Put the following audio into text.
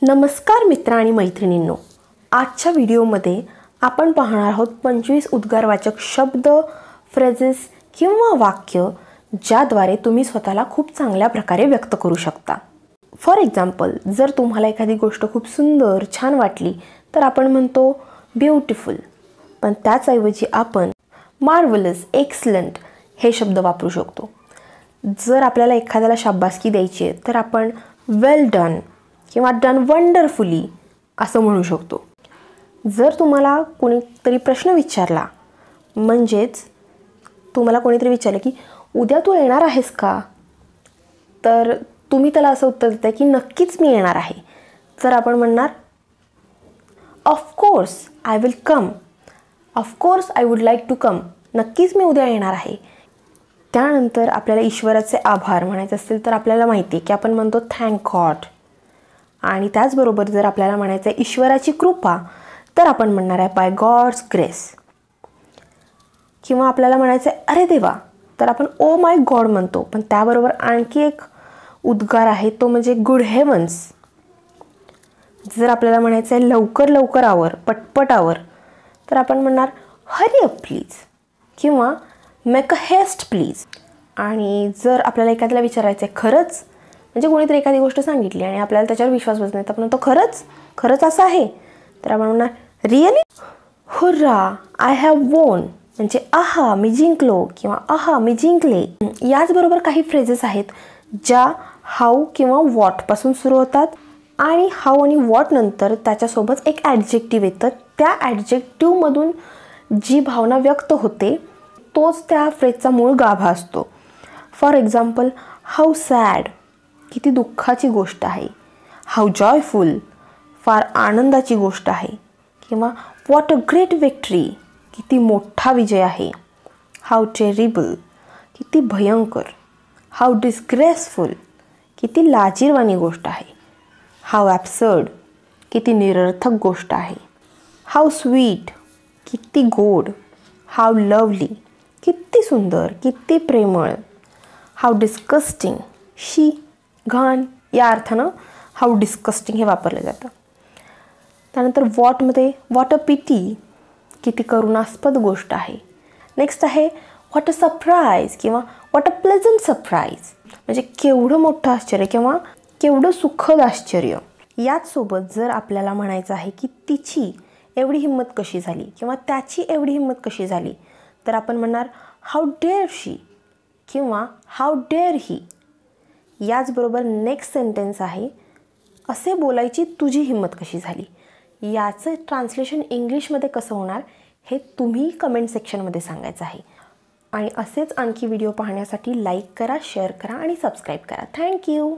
नमस्कार मित्र आणि मैत्रिणींनो, आजच्या व्हिडिओमध्ये आपण पाहणार आहोत 25 उद्गारवाचक शब्द, फ्रेजेस किंवा वाक्य ज्याद्वारे तुम्ही स्वतःला खूप चांगल्या प्रकारे व्यक्त करू शकता. फॉर एक्झाम्पल, जर तुम्हाला एखादी गोष्ट खूप सुंदर छान वाटली तर आपण म्हणतो ब्युटिफुल, पण त्याचऐवजी आपण मार्वलस, एक्सलंट हे शब्द वापरू शकतो. जर आपल्याला एखाद्याला शाबासकी द्यायची आहे तर आपण वेल डन किंवा डन वंडरफुली असं म्हणू शकतो. जर तुम्हाला कोणीतरी प्रश्न विचारला, म्हणजेच तुम्हाला कोणीतरी विचारलं की उद्या तू येणार आहेस का, तर तुम्ही त्याला असं उत्तर देता की नक्कीच मी येणार आहे, तर आपण म्हणणार of course I will come, of course I would like to come, नक्कीच मी उद्या येणार आहे. त्यानंतर आपल्याला ईश्वराचे आभार म्हणायचे असतील तर आपल्याला माहिती आहे की आपण म्हणतो थँक गॉड. आणि त्याचबरोबर जर आपल्याला म्हणायचं आहे ईश्वराची कृपा तर आपण म्हणणार आहे बाय गॉड्स ग्रेस. किंवा आपल्याला म्हणायचं आहे अरे देवा तर आपण ओ माय गॉड म्हणतो, पण त्याबरोबर आणखी एक उद्गार आहे तो म्हणजे गुड हेवन्स. जर आपल्याला म्हणायचं आहे लवकर लवकर आवर, पटपट आवर, तर आपण म्हणणार हरी अप प्लीज किंवा मेक अ हेस्ट प्लीज. आणि जर आपल्याला एखाद्याला विचारायचं आहे खरंच, म्हणजे कोणीतरी एखादी गोष्ट सांगितली आणि आपल्याला त्याच्यावर विश्वास बसत नाही तर आपण म्हणतो खरंच खरंच असं आहे, तर आपण म्हणणार रिअली, हुर्रा आय हॅव वोन, म्हणजे आहा मी जिंकलो किंवा आहा मी जिंकले. याचबरोबर काही फ्रेजेस आहेत ज्या हाऊ किंवा वॉटपासून सुरू होतात आणि हाऊ आणि वॉट नंतर त्याच्यासोबत एक ॲडजेक्टिव्ह येतं. त्या ॲडजेक्टिव्हमधून जी भावना व्यक्त होते तोच त्या फ्रेजचा मूळ गाभा असतो. फॉर एक्झाम्पल, हाऊ सॅड, किती दुःखाची गोष्ट आहे. हाऊ जॉयफुल, फार आनंदाची गोष्ट आहे. किंवा व्हॉट अ ग्रेट विक्ट्री, किती मोठा विजय आहे. हाऊ टेरिबल, किती भयंकर. हाऊ डिस्ग्रेसफुल, किती लाजिरवाणी गोष्ट आहे. हाऊ ॲब्सर्ड, किती निरर्थक गोष्ट आहे. हाऊ स्वीट, किती गोड. हाऊ लवली, किती सुंदर, किती प्रेमळ. हाऊ डिस्कस्टिंग, शी, घाण या अर्थानं हाऊ डिस्कस्टिंग हे वापरलं जातं. त्यानंतर वॉटमध्ये व्हॉट अ पिटी, किती करुणास्पद गोष्ट आहे. नेक्स्ट आहे व्हॉट अ सरप्राईज किंवा व्हॉट अ प्लेझंट सरप्राईज, म्हणजे केवढं मोठं आश्चर्य किंवा केवढं सुखद आश्चर्य. याचसोबत जर आपल्याला म्हणायचं आहे की तिची एवढी हिंमत कशी झाली किंवा त्याची एवढी हिंमत कशी झाली, तर आपण म्हणणार हाऊ डेअर शी किंवा हाऊ डेअर ही. याचबरोबर नेक्स्ट सेंटेन्स आहे असे बोलायची तुझी हिंमत कशी झाली. याचं ट्रान्सलेशन इंग्लिशमध्ये कसं होणार हे तुम्ही कमेंट सेक्शनमध्ये सांगायचं आहे. आणि असेच आणखी व्हिडिओ पाहण्यासाठी लाईक करा, शेअर करा आणि सबस्क्राईब करा. थँक्यू.